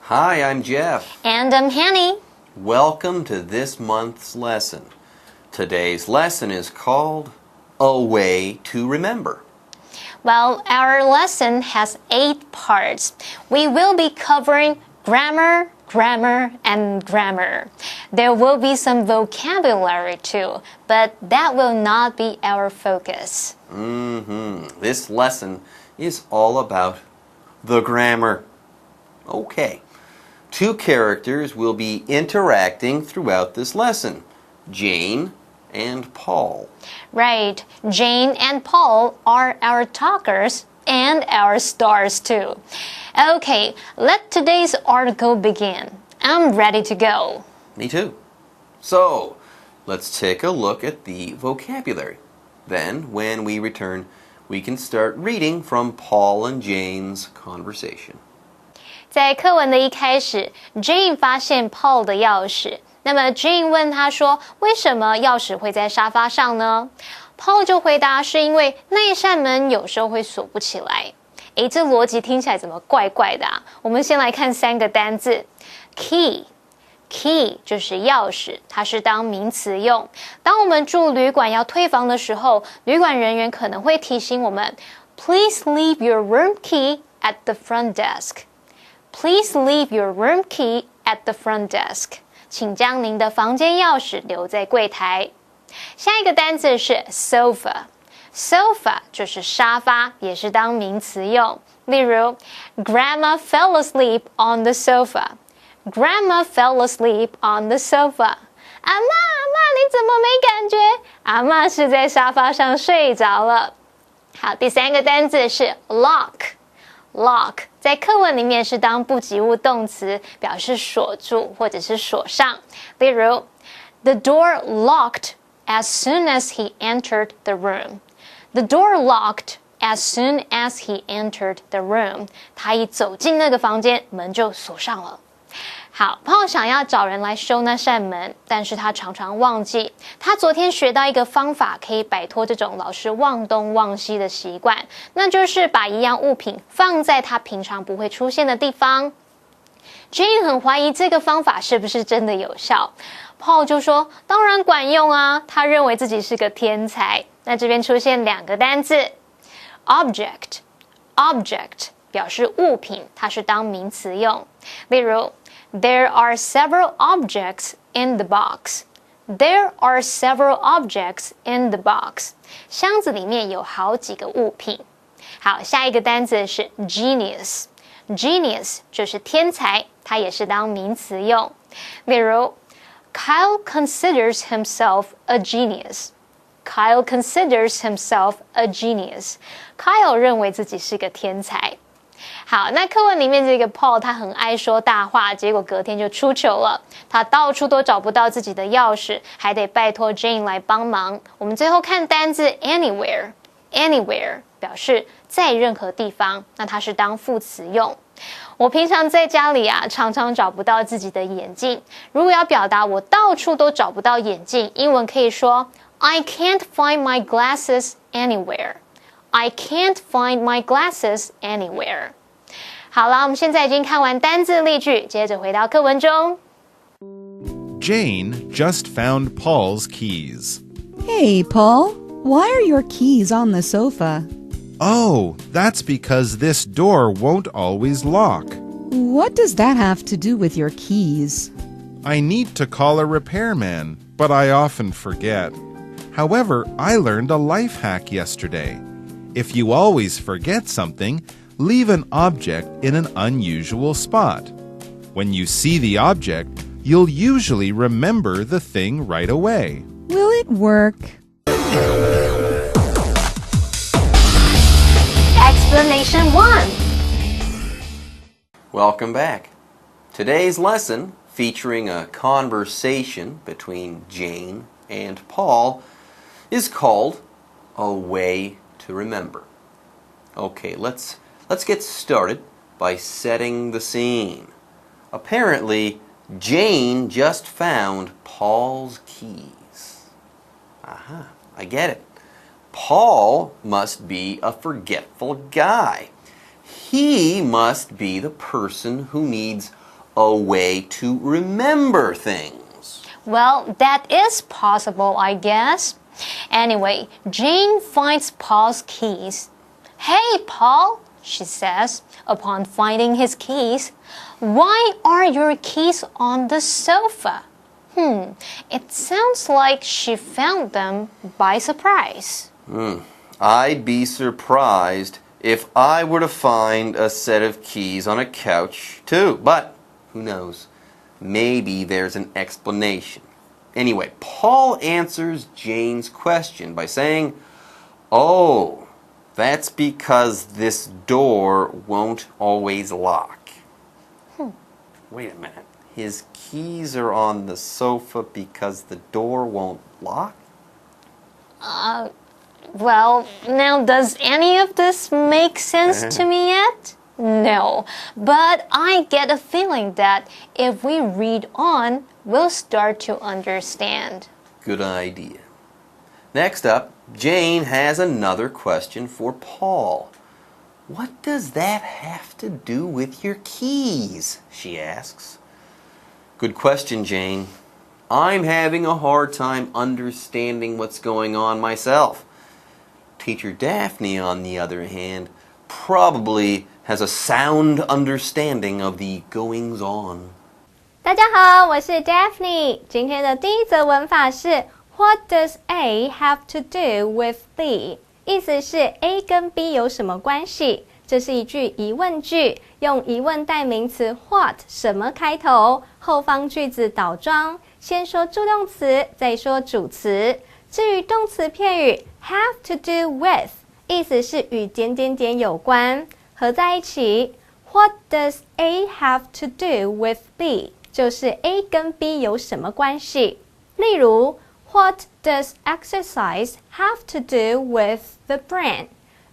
Hi, I'm Jeff. And I'm Hanny. Welcome to this month's lesson. Today's lesson is called A Way to Remember. Well, our lesson has 8 parts. We will be covering grammar, and grammar. There will be some vocabulary too, but that will not be our focus. This lesson is all about the grammar. Okay. 2 characters will be interacting throughout this lesson, Jane and Paul. Right. Jane and Paul are our talkers and our stars too. Okay, let today's article begin. I'm ready to go. Me too. So, let's take a look at the vocabulary. Then, when we return, we can start reading from Paul and Jane's conversation. 在课文的一开始 Jane 发现 Paul 的钥匙，那么 Jane 问他说为什么钥匙会在沙发上呢？ Paul 就回答是因为那一扇门有时候会锁不起来。诶，这逻辑听起来怎么怪怪的啊？我们先来看3个单字。 Key 就是钥匙，它是当名词用。当我们住旅馆要退房的时候，旅馆人员可能会提醒我们 Please leave your room key at the front desk. Please leave your room key at the front desk. 请将您的房间钥匙留在柜台。下一个单字是 sofa。Sofa 就是沙发，也是当名词用。例如 Grandma fell asleep on the sofa. Grandma fell asleep on the sofa. 阿嬷，你怎么没感觉？阿嬷是在沙发上睡着了。好，第3个单字是 lock。Lock 在课文里面是当不及物动词，表示锁住或者是锁上。例如 The door locked as soon as he entered the room. The door locked as soon as he entered the room. 他一走进那个房间，门就锁上了。好 Paul 想要找人来修那扇门，但是他常常忘记。他昨天学到一个方法，可以摆脱这种老是忘东忘西的习惯，那就是把一样物品放在他平常不会出现的地方。Jane 很怀疑这个方法是不是真的有效。Paul 就说当然管用啊，他认为自己是个天才。那这边出现2个单字 Object 表示物品，它是当名词用。例如There are several objects in the box. There are several objects in the box. 箱子里面有好几个物品。好，下一个单字是 genius。Genius 就是天才，它也是当名词用。例如 Kyle considers himself a genius. Kyle considers himself a genius. Kyle 认为自己是个天才。好，那课文里面这个 Paul 他很爱说大话，结果隔天就出糗了。他到处都找不到自己的钥匙，还得拜托 Jane 来帮忙。我们最后看单字 anywhere 表示在任何地方，那它是当副词用。我平常在家里啊，常常找不到自己的眼镜。如果要表达我到处都找不到眼镜，英文可以说 I can't find my glasses anywhere.I can't find my glasses anywhere. 好了，我们现在已经看完单字例句，接着回到课文中。Jane just found Paul's keys. Hey, Paul, why are your keys on the sofa? Oh, that's because this door won't always lock. What does that have to do with your keys? I need to call a repairman, but I often forget. However, I learned a life hack yesterday.If you always forget something, leave an object in an unusual spot. When you see the object, you'll usually remember the thing right away. Will it work? Explanation 1. Welcome back. Today's lesson, featuring a conversation between Jane and Paul, is called A Way to Remember. Okay, let's get started by setting the scene. Apparently, Jane just found Paul's keys. Aha, I get it. Paul must be a forgetful guy. He must be the person who needs a way to remember things. Well, that is possible, I guess. Anyway, Jane finds Paul's keys. Hey, Paul, she says, upon finding his keys. Why are your keys on the sofa? It sounds like she found them by surprise. I'd be surprised if I were to find a set of keys on a couch, too. But who knows? Maybe there's an explanation. Anyway, Paul answers Jane's question by saying, Oh, that's because this door won't always lock. Wait a minute. His keys are on the sofa because the door won't lock? Well, now does any of this make sense to me yet? No, but I get a feeling that if we read on, we'll start to understand. Good idea. Next up, Jane has another question for Paul. What does that have to do with your keys? She asks. Good question, Jane. I'm having a hard time understanding what's going on myself. Teacher Daphne, on the other hand, probably has a sound understanding of the goings-on. 大家好，我是 Daphne。今天的第一则文法是 What does A have to do with B？ 意思是 A 跟 B 有什么关系？这是一句疑问句，用疑问代名词 what 什么开头，后方句子倒装，先说助动词，再说主词。至于动词片语 have to do with， 意思是与点点点有关，合在一起 What does A have to do with B？ 就是 A 跟 B 有什么关系？例如 What does exercise have to do with the brain？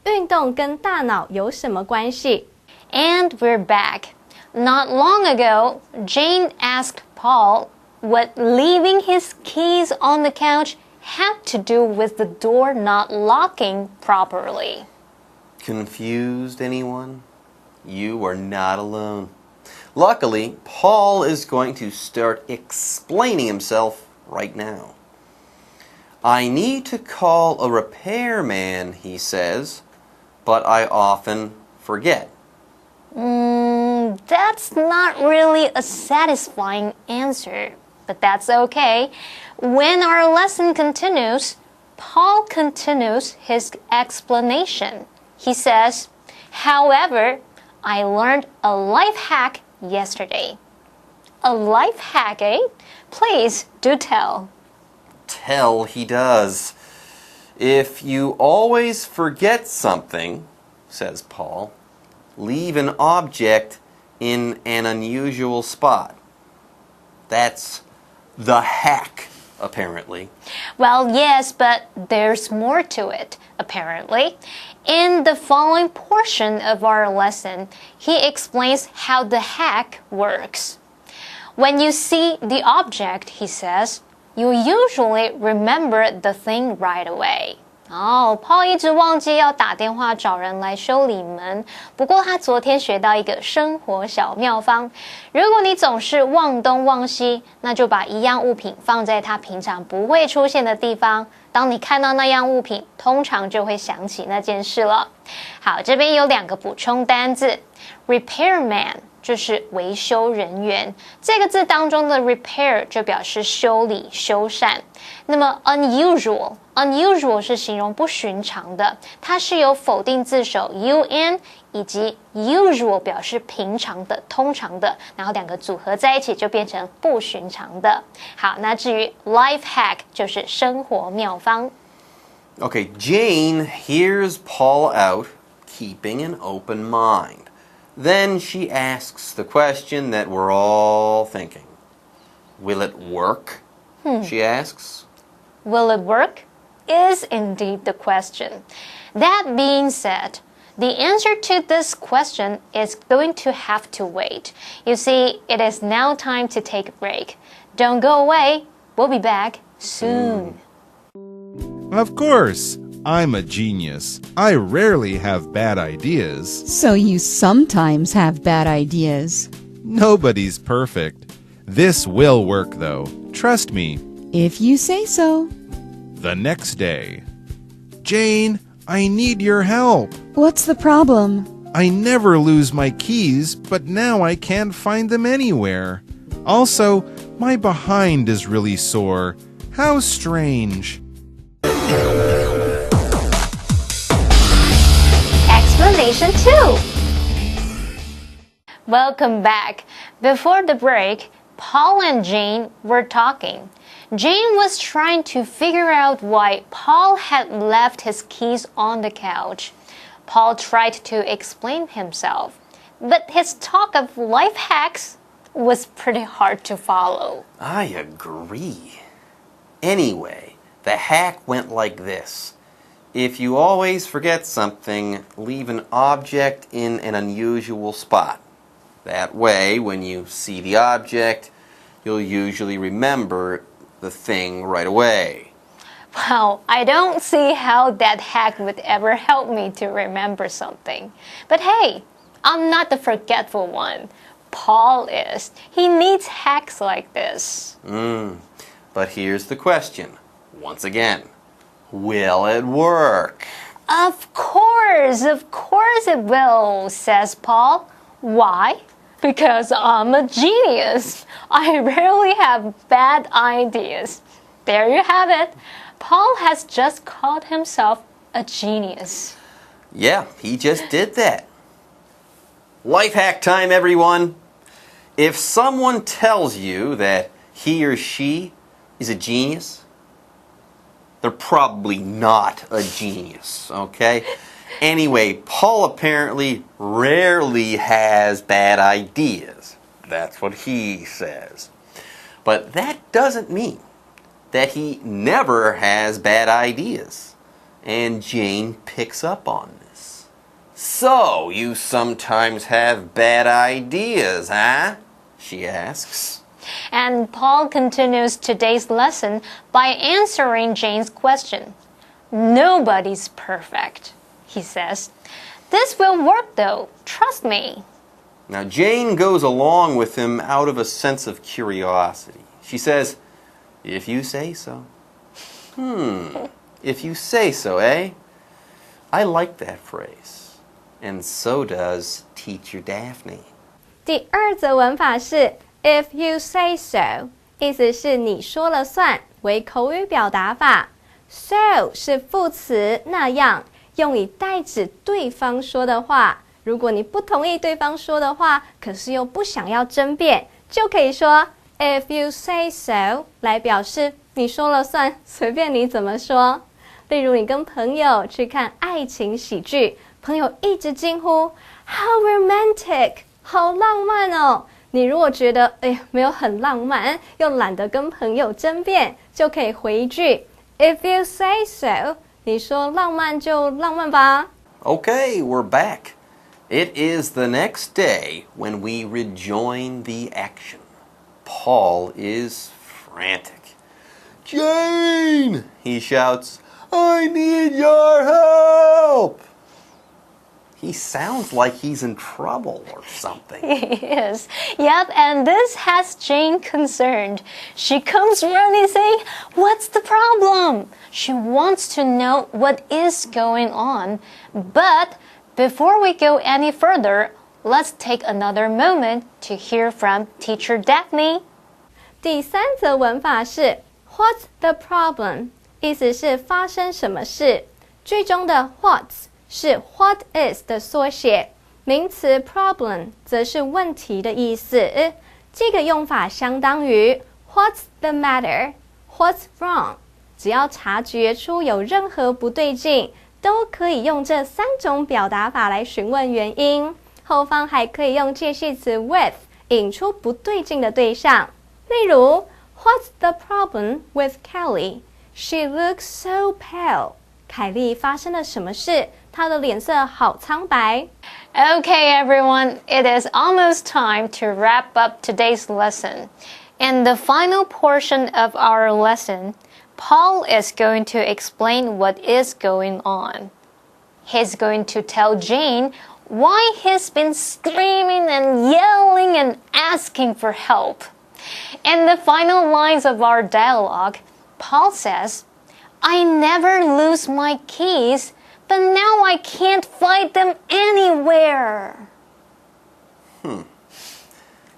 运动跟大脑有什么关系？ And we're back. Not long ago, Jane asked Paul what leaving his keys on the couch had to do with the door not locking properly. Confused, anyone? You are not alone. Luckily, Paul is going to start explaining himself right now. I need to call a repairman, he says, but I often forget. That's not really a satisfying answer, but that's okay. When our lesson continues, Paul continues his explanation. He says, However, I learned a life hack yesterday. A life hack, eh? Please do tell. Tell he does. If you always forget something, says Paul, leave an object in an unusual spot. That's the hack, apparently. Well, yes, but there's more to it, apparently. In the following portion of our lesson, he explains how the hack works. When you see the object, he says, you usually remember the thing right away. Paul 一直忘记要打电话找人来修理门。不过他昨天学到一个生活小妙方。如果你总是忘东忘西，那就把一样物品放在它平常不会出现的地方。当你看到那样物品，通常就会想起那件事了。好，这边有2个补充单字 ，repairman 就是维修人员。这个字当中的 repair 就表示修理、修缮。那么 unusual 是形容不寻常的，它是由否定字首 un 以及 usual 表示平常的、通常的，然后2个组合在一起就变成不寻常的。好，那至于 life hack 就是生活妙方。Okay, Jane hears Paul out, keeping an open mind. Then she asks the question that we're all thinking. Will it work? She asks. Will it work? Is indeed the question. That being said, the answer to this question is going to have to wait. You see, it is now time to take a break. Don't go away. We'll be back soon. Of course. I'm a genius. I rarely have bad ideas. So you sometimes have bad ideas. Nobody's perfect. This will work, though. Trust me. If you say so. The next day. Jane, I need your help. What's the problem? I never lose my keys, but now I can't find them anywhere. Also, my behind is really sore. How strange. Explanation 2. Welcome back. Before the break, Paul and Jane were talking. Jane was trying to figure out why Paul had left his keys on the couch. Paul tried to explain himself, but his talk of life hacks was pretty hard to follow. I agree. Anyway, the hack went like this. If you always forget something, leave an object in an unusual spot. That way, when you see the object, you'll usually remember the thing right away. Well, I don't see how that hack would ever help me to remember something. But hey, I'm not the forgetful one. Paul is. He needs hacks like this. But here's the question. Once again, will it work? Of course it will, says Paul. Why? Because I'm a genius. I rarely have bad ideas. There you have it. Paul has just called himself a genius. Yeah, he just did that. Life hack time, everyone. If someone tells you that he or she is a genius, they're probably not a genius, okay? Anyway, Paul apparently rarely has bad ideas. That's what he says. But that doesn't mean that he never has bad ideas. And Jane picks up on this. So, you sometimes have bad ideas, huh? She asks. And Paul continues today's lesson by answering Jane's question. Nobody's perfect, he says. This will work though, trust me. Now, Jane goes along with him out of a sense of curiosity. She says, if you say so. If you say so, eh? I like that phrase. And so does Teacher Daphne. 第二则文法是 If you say so， 意思是你说了算，为口语表达法。So 是副词，那样，用以代指对方说的话。如果你不同意对方说的话，可是又不想要争辩，就可以说 If you say so 来表示你说了算，随便你怎么说。例如你跟朋友去看爱情喜剧，朋友一直惊呼 How romantic， 好浪漫哦。你如果觉得没有很浪漫，又懒得跟朋友争辩，就可以回一句 If you say so， 你说浪漫就浪漫吧。 Okay, we're back. It is the next day when we rejoin the action. Paul is frantic. Jane, he shouts, I need your help. He sounds like he's in trouble or something. He is. Yep, and this has Jane concerned. She comes running saying, What's the problem? She wants to know what is going on. But before we go any further, let's take another moment to hear from Teacher Daphne. 第三则文法是 What's the problem？ 意思是发生什么事。句中的 What's 是 What is 的缩写，名词 problem 则是问题的意思。这个用法相当于 What's the matter？ What's wrong？ 只要察觉出有任何不对劲，都可以用这三种表达法来询问原因。后方还可以用介系词 with 引出不对劲的对象。例如 What's the problem with Kelly? She looks so pale. 凯莉发生了什么事？她的脸色好苍白。 Okay, everyone, it is almost time to wrap up today's lesson. In the final portion of our lesson, Paul is going to explain what is going on. He's going to tell Jane why he's been screaming and yelling and asking for help. In the final lines of our dialogue, Paul says, I never lose my keys, but now I can't find them anywhere.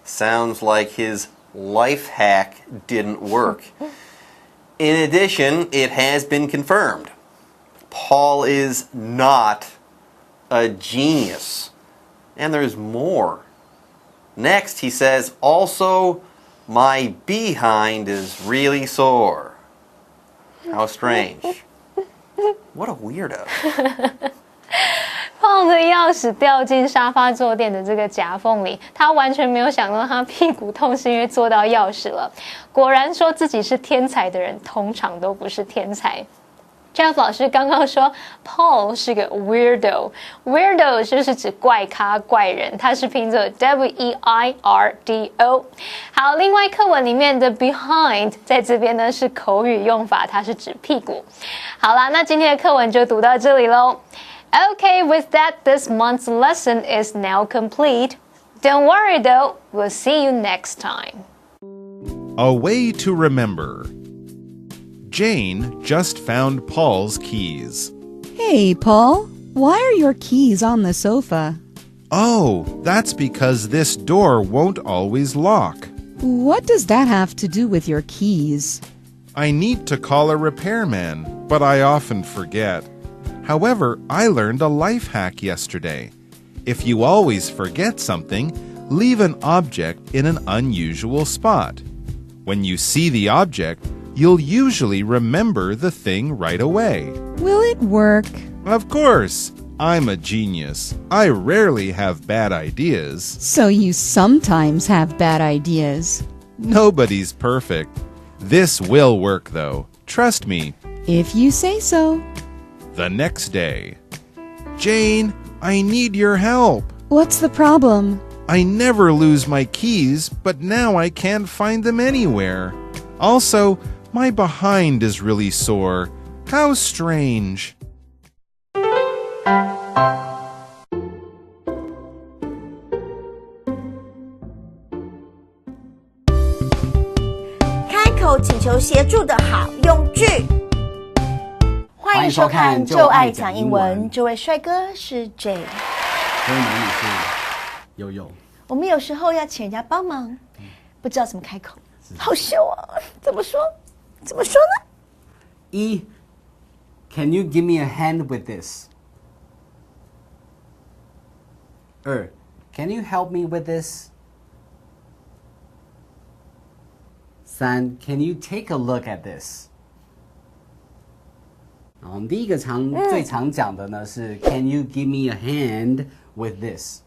Sounds like his life hack didn't work. In addition, it has been confirmed. Paul is not a genius. And there's more. Next, he says, also, my behind is really sore. How strange. What a weirdo. Paul 的钥匙掉进沙发坐垫的这个夹缝里，他完全没有想到他屁股痛是因为坐到钥匙了。果然说自己是天才的人，通常都不是天才。Jeff 老师刚刚说 Paul 是个 weirdo 就是指怪咖怪人，他是拼作 W-E-I-R-D-O。好，另外课文里面的 behind 在这边呢是口语用法，它是指屁股。好啦，那今天的课文就读到这里咯。Okay, with that, this month's lesson is now complete. Don't worry though, we'll see you next time. A way to remember. Jane just found Paul's keys. Hey, Paul, why are your keys on the sofa? Oh, that's because this door won't always lock. What does that have to do with your keys? I need to call a repairman, but I often forget. However, I learned a life hack yesterday. If you always forget something, leave an object in an unusual spot. When you see the object, you'll usually remember the thing right away. Will it work? Of course. I'm a genius. I rarely have bad ideas. So you sometimes have bad ideas. Nobody's perfect. This will work, though. Trust me. If you say so. The next day. Jane, I need your help. What's the problem? I never lose my keys, but now I can't find them anywhere. Also, my behind is really sore. How strange. 开口请求协助的好用句。欢迎收看《就爱讲英文》，这位帅哥是 J。所以美女是悠悠。我们有时候要请人家帮忙，不知道怎么开口，好羞啊！怎么说？怎么说呢？一 ，Can you give me a hand with this？ 二 ，Can you help me with this？ 三 ，Can you take a look at this？ 然后我们第一个最常讲的呢是 Can you give me a hand with this？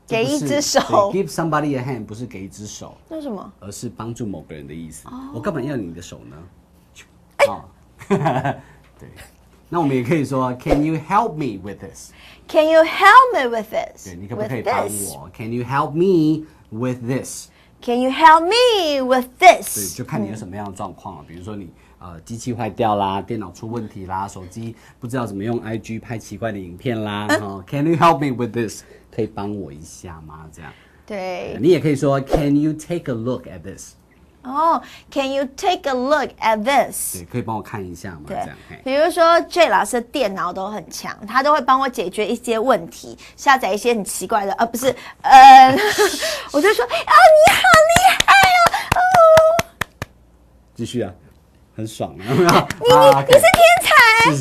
给一只手 ，Give somebody a hand 不是给一只手，那什么？而是帮助某个人的意思。我干嘛要你的手呢？哦，对，那我们也可以说 Can you help me with this？Can you help me with this？ 对，你可不可以帮我 ？Can you help me with this？Can you help me with this？ 对，就看你有什么样的状况啊。比如说你机器坏掉啦，电脑出问题啦，手机不知道怎么用 IG 拍奇怪的影片啦。Can you help me with this？ 可以帮我一下吗？这样。对。你也可以说 Can you take a look at this？ 哦 ，Can you take a look at this？ 对，可以帮我看一下吗？这样。比如说 J 老师的电脑都很强，他都会帮我解决一些问题，下载一些很奇怪的，不是，我就说，哦，你好厉害哦，继续啊，很爽啊！你是天才，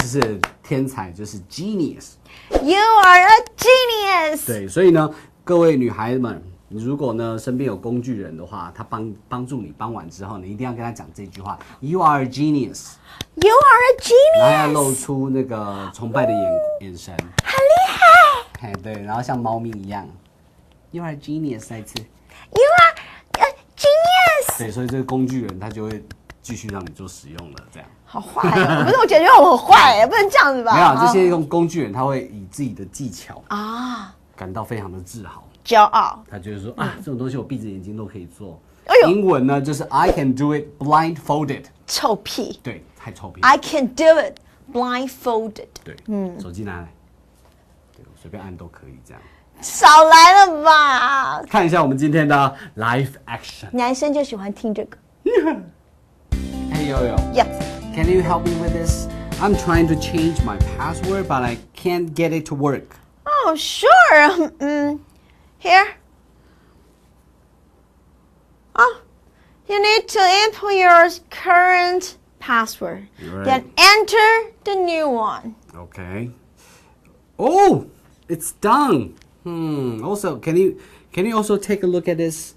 是天才，就是 genius。You are a genius。对，所以呢，各位女孩们。你如果呢身边有工具人的话，他帮助你帮完之后，你一定要跟他讲这句话 ：You are a genius. You are a genius. 然后要露出那个崇拜的眼神，很厉害。哎，对，然后像猫咪一样 ，You are a genius。再一次 ，You are a genius。对，所以这个工具人他就会继续让你做使用了，这样。好坏哦！不是，我觉得我很坏，不能这样子吧？没有，这些用工具人他会以自己的技巧啊感到非常的自豪。骄傲，他就是说啊，这种东西我闭着眼睛都可以做。哎呦，英文呢就是 I can do it blindfolded。臭屁，对，太臭屁。I can do it blindfolded。对，手机拿来，对，随便按都可以这样。少来了吧！看一下我们今天的 live action。男生就喜欢听这个。Hey Yo-Yo. Yep. Can you help me with this? I'm trying to change my password, but I can't get it to work. Oh, sure. Here. Oh, you need to input your current password. Right. Then enter the new one. Okay. Oh, it's done. Also, can you also take a look at this?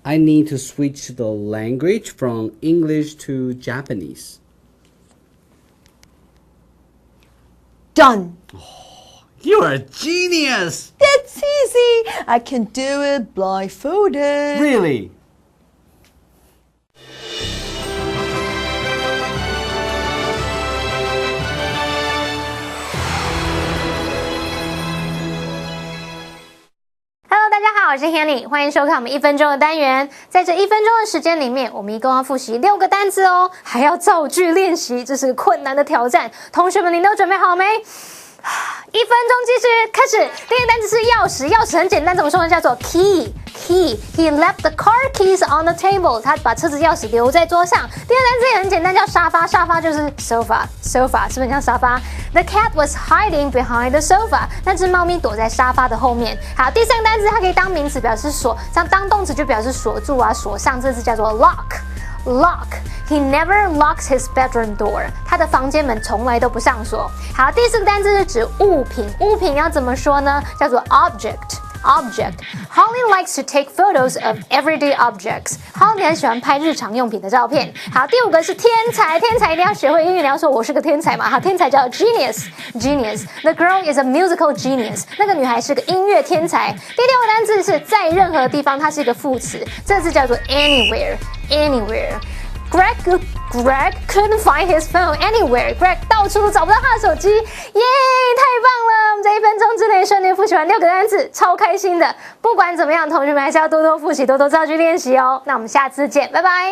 I need to switch the language from English to Japanese. Done. You're a genius. That's easy. I can do it blindfolded. Really? Hello， 大家好，我是 Hanny， 欢迎收看我们1分钟的单元。在这1分钟的时间里面，我们一共要复习6个单字哦，还要造句练习，这是个困难的挑战。同学们，你都准备好没？1分钟计时开始。第一个单词是钥匙，钥匙很简单，怎么说呢？叫做 key。He left the car keys on the table. 他把车子钥匙留在桌上。第二个单词也很简单，叫沙发。沙发就是 sofa， 是不是很像沙发 ？The cat was hiding behind the sofa. 那只猫咪躲在沙发的后面。好，第三个单词它可以当名词表示锁，像当动词就表示锁住啊、锁上。这字叫做 lock。Lock. He never locks his bedroom door. 他的房间门从来都不上锁。好，第四个单词是指物品，物品要怎么说呢？叫做 object。Object. Holly likes to take photos of everyday objects. Holly 很喜欢拍日常用品的照片。好，第5个是天才，天才一定要学会英语，你要说我是个天才嘛。好，天才叫 genius。Genius. The girl is a musical genius. 那个女孩是个音乐天才。第6个单字是在任何地方，它是一个副词，这字叫做 anywhere。Greg couldn't find his phone anywhere. Greg 到处都找不到他的手机，耶，太棒了！我们在1分钟之内顺利复习完6个单词，超开心的。不管怎么样，同学们还是要多多复习，多多造句练习哦。那我们下次见，拜拜。